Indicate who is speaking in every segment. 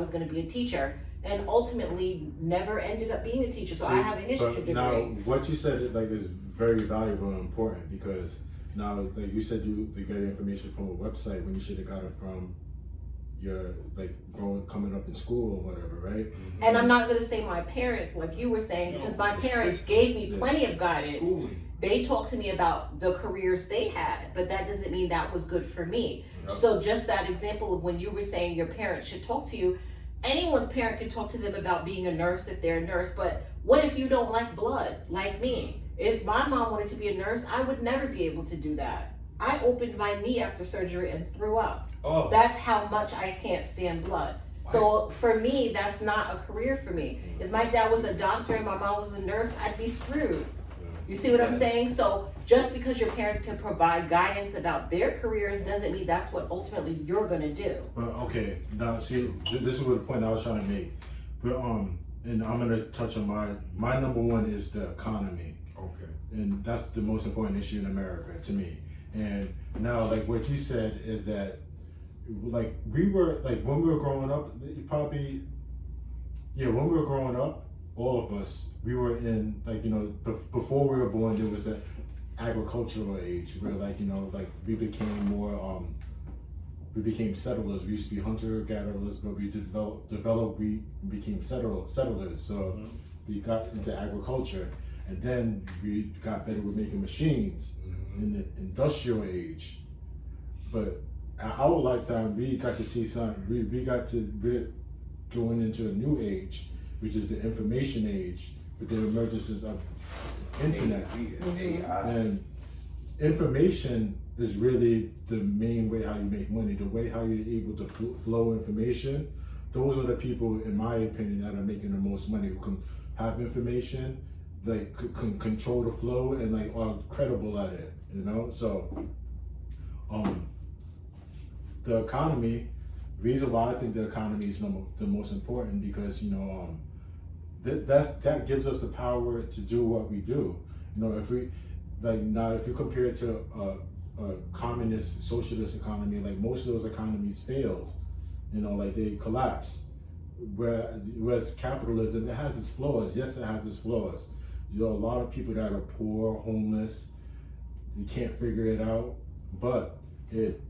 Speaker 1: was going to be a teacher, and ultimately never ended up being a teacher. So I have an history degree.
Speaker 2: Now, what you said is very valuable and important, because now, like you said, you got information from a website when you should have got it from your coming up in school or whatever, right?
Speaker 1: Mm-hmm. And I'm not going to say my parents, like you were saying, because my parents gave me plenty of guidance.
Speaker 3: Schooling.
Speaker 1: They talked to me about the careers they had, but that doesn't mean that was good for me. Yep. So just that example of when you were saying your parents should talk to you, anyone's parent can talk to them about being a nurse if they're a nurse, but what if you don't like blood, like me? If my mom wanted to be a nurse, I would never be able to do that. I opened my knee after surgery and threw up. Oh. That's how much I can't stand blood. Wow. So for me, that's not a career for me. If my dad was a doctor and my mom was a nurse, I'd be screwed. You see what I'm saying? So just because your parents can provide guidance about their careers doesn't mean that's what ultimately you're gonna do.
Speaker 2: Well, okay, now see, this is what the point I was trying to make. But and I'm gonna touch on my number one is the economy.
Speaker 3: Okay.
Speaker 2: And that's the most important issue in America to me. And now, like what you said is that, like we were like when we were growing up, when we were growing up, all of us, we were in before we were born, there was an agricultural age where we became more we became settlers. We used to be hunter-gatherers, but we we became settlers. So we got into agriculture, and then we got better with making machines in the industrial age. But our lifetime, we got to see something. We're going into a new age, which is the information age, with the emergence of internet. And information is really the main way how you make money, the way how you're able to flow information. Those are the people, in my opinion, that are making the most money, who can have information, can control the flow, and are credible at it, So the economy, the reason why I think the economy is the most important, because that gives us the power to do what we do. If we if you compare it to a communist, socialist economy, most of those economies failed. They collapsed. Whereas capitalism, it has its flaws. Yes, it has its flaws. A lot of people that are poor, homeless, you can't figure it out, but it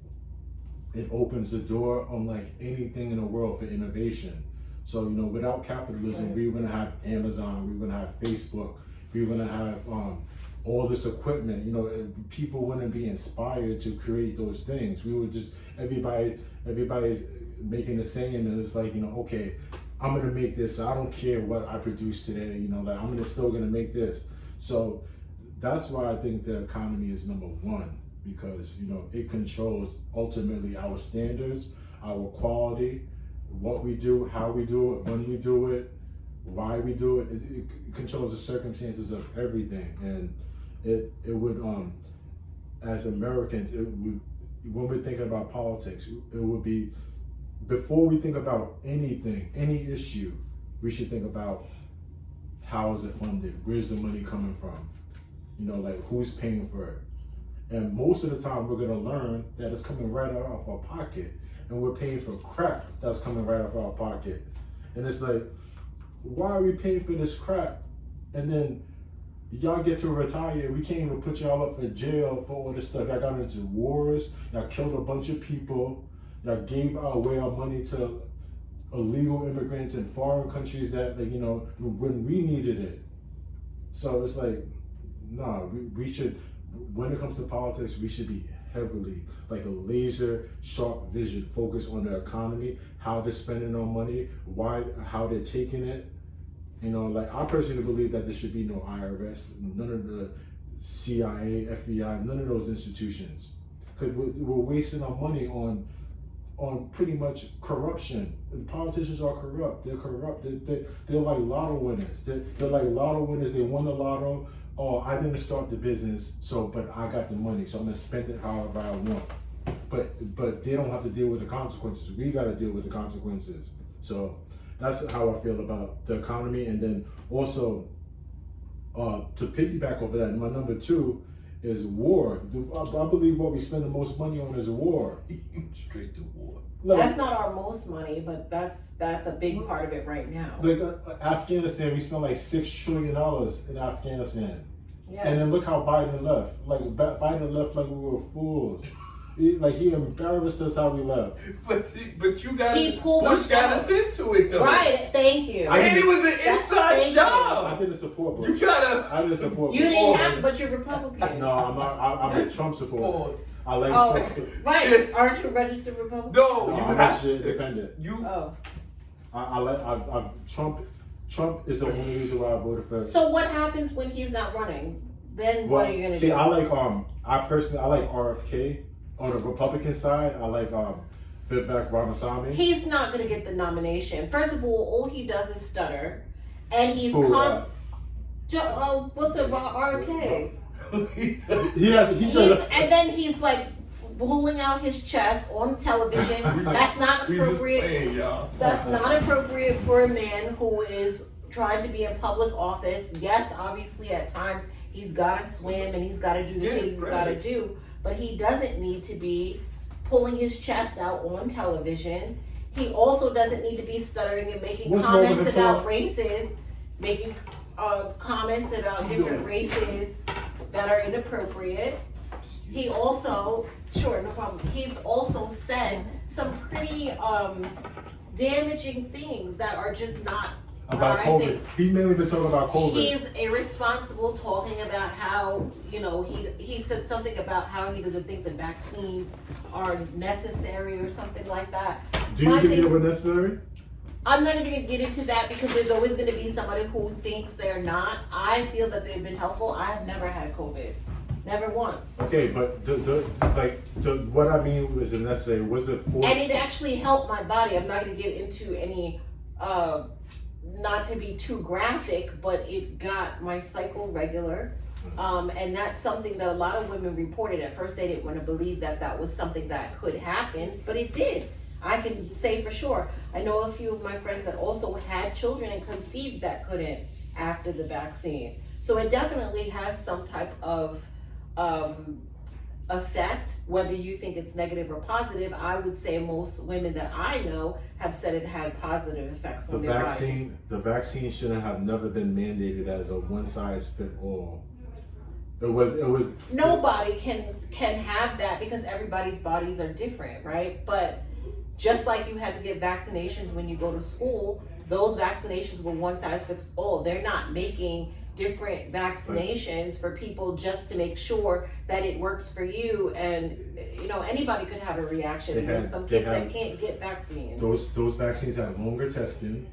Speaker 2: opens the door unlike anything in the world for innovation. So, without capitalism, we were gonna have Amazon, we were gonna have Facebook, we were gonna have all this equipment. People wouldn't be inspired to create those things. We would just, everybody's making the same, and it's okay, I'm gonna make this, so I don't care what I produce today, I'm still gonna make this. So that's why I think the economy is number one, because it controls ultimately our standards, our quality, what we do, how we do it, when we do it, why we do it. It controls the circumstances of everything. And it would as Americans, when we're thinking about politics, it would be, before we think about anything, any issue, we should think about how is it funded, where's the money coming from, who's paying for it. And most of the time, we're gonna learn that it's coming right out of our pocket, and we're paying for crap that's coming right out of our pocket. And it's why are we paying for this crap? And then y'all get to retire, we can't even put y'all up for jail for all this stuff. Y'all got into wars, y'all killed a bunch of people, y'all gave away our money to illegal immigrants in foreign countries that, when we needed it. So it's we should, when it comes to politics, we should be heavily, a laser sharp vision, focus on the economy, how they're spending our money, how they're taking it. I personally believe that there should be no IRS, none of the CIA, FBI, none of those institutions, because we're wasting our money on pretty much corruption. And politicians are corrupt. They're corrupt. They're like lotto winners. They're like lotto winners. They won the lotto. Oh, I didn't start the business, but I got the money, so I'm gonna spend it however I want. But they don't have to deal with the consequences. We got to deal with the consequences. So that's how I feel about the economy. And then also, to piggyback over that, my number two is war. I believe what we spend the most money on is war.
Speaker 3: Straight to war.
Speaker 2: Like,
Speaker 1: That's not our most money, but that's a big part of it right now.
Speaker 2: like Afghanistan, we spent like $6 trillion in Afghanistan.
Speaker 1: Yeah.
Speaker 2: And then look how Biden left. Like Biden left like we were fools. He embarrassed us how we left.
Speaker 3: But you guys,
Speaker 1: He pulled
Speaker 3: Bush
Speaker 1: us
Speaker 3: got
Speaker 1: out.
Speaker 3: us into it though.
Speaker 1: Right, thank you.
Speaker 3: And it was an
Speaker 1: Thank
Speaker 3: inside
Speaker 1: you.
Speaker 3: job.
Speaker 2: I didn't support Bush.
Speaker 3: You gotta.
Speaker 2: I didn't support
Speaker 1: You
Speaker 2: Bush.
Speaker 1: didn't have, but you're Republican.
Speaker 2: No, I'm not. I'm a Trump supporter.
Speaker 3: Pause.
Speaker 2: I like
Speaker 1: Oh,
Speaker 2: Trump.
Speaker 1: right. Aren't you a registered Republican?
Speaker 3: No,
Speaker 2: No,
Speaker 3: you
Speaker 2: I'm
Speaker 3: have
Speaker 2: actually independent.
Speaker 3: You.
Speaker 1: Oh.
Speaker 2: Trump is the only reason why I voted for.
Speaker 1: So what happens when he's not running? Then what are you gonna
Speaker 2: see,
Speaker 1: do?
Speaker 2: I like I personally I like RFK. On the Republican side, I like Vivek Ramaswamy.
Speaker 1: He's not gonna get the nomination. First of all he does is stutter, and he's
Speaker 2: Who,
Speaker 1: what's about RFK?
Speaker 2: He
Speaker 1: He's, and then he's like pulling out his chest on television. That's not
Speaker 3: We just
Speaker 1: appropriate.
Speaker 3: playing, y'all.
Speaker 1: That's not appropriate for a man who is trying to be in public office. Yes, obviously at times he's got to swim and he's got to do the things he's got to do, but he doesn't need to be pulling his chest out on television. He also doesn't need to be stuttering and making
Speaker 2: What's wrong with
Speaker 1: comments
Speaker 2: the
Speaker 1: about
Speaker 2: phone?
Speaker 1: races, making comments about different races that are inappropriate. He also, sure, no problem. He's also said some pretty damaging things that are just not.
Speaker 2: about
Speaker 1: I
Speaker 2: COVID.
Speaker 1: think
Speaker 2: He's mainly been talking about COVID.
Speaker 1: he's irresponsible, talking about how he said something about how he doesn't think the vaccines are necessary or something like that.
Speaker 2: Do you
Speaker 1: My
Speaker 2: think they
Speaker 1: thing-
Speaker 2: were necessary?
Speaker 1: I'm not even gonna get into that because there's always gonna be somebody who thinks they're not. I feel that they've been helpful. I have never had COVID, never once.
Speaker 2: Okay, but what I mean was it necessary? Was it forced?
Speaker 1: And it actually helped my body. I'm not gonna get into any, not to be too graphic, but it got my cycle regular. And that's something that a lot of women reported. At first, they didn't want to believe that that was something that could happen, but it did. I can say for sure. I know a few of my friends that also had children and conceived that couldn't after the vaccine. So it definitely has some type of effect, whether you think it's negative or positive. I would say most women that I know have said it had positive effects on their bodies.
Speaker 2: The vaccine shouldn't have never been mandated as a one size fit all. It was.
Speaker 1: Nobody can have that because everybody's bodies are different, right? But just like you had to get vaccinations when you go to school, those vaccinations were one size fits all. They're not making different vaccinations for people just to make sure that it works for you. And anybody could have a reaction. There's some kids that can't get vaccines.
Speaker 2: Those vaccines had longer testing,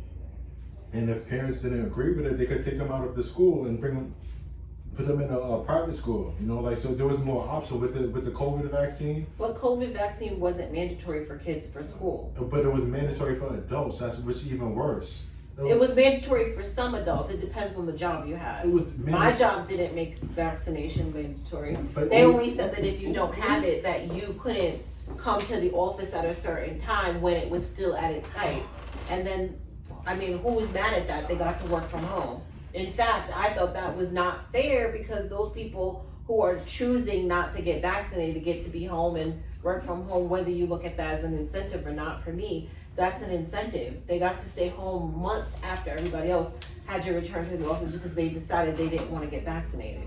Speaker 2: and if parents didn't agree with it, they could take them out of the school and put them in a private school. So there was more option with the COVID vaccine.
Speaker 1: But COVID vaccine wasn't mandatory for kids for school.
Speaker 2: But it was mandatory for adults. Which is even worse.
Speaker 1: It was mandatory for some adults. It depends on the job you had.
Speaker 2: It was
Speaker 1: My job didn't make vaccination mandatory.
Speaker 2: But
Speaker 1: They only said that if you don't have it, that you couldn't come to the office at a certain time when it was still at its height. And then, who was mad at that? They got to work from home. In fact, I thought that was not fair because those people who are choosing not to get vaccinated get to be home and work from home, whether you look at that as an incentive or not. For me, that's an incentive. They got to stay home months after everybody else had to return to the office because they decided they didn't want to get vaccinated.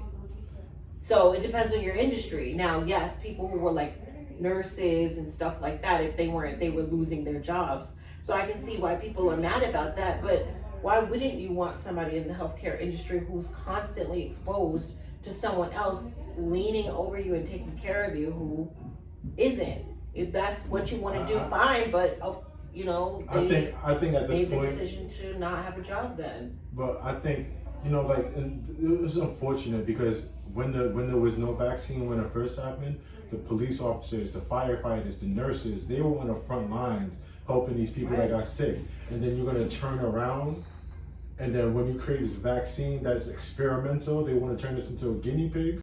Speaker 1: So it depends on your industry. Now, yes, people who were like nurses and stuff like that, if they weren't, they were losing their jobs. So I can see why people are mad about that, but why wouldn't you want somebody in the healthcare industry who's constantly exposed to someone else leaning over you and taking care of you who isn't? If that's what you want to do, fine, but they
Speaker 2: I think at this
Speaker 1: made the
Speaker 2: point,
Speaker 1: decision to not have a job then.
Speaker 2: but I think and it was unfortunate because when there was no vaccine when it first happened, the police officers, the firefighters, the nurses, they were on the front lines helping these people that got sick. And then you're gonna turn around, and then when you create this vaccine that's experimental, they want to turn this into a guinea pig.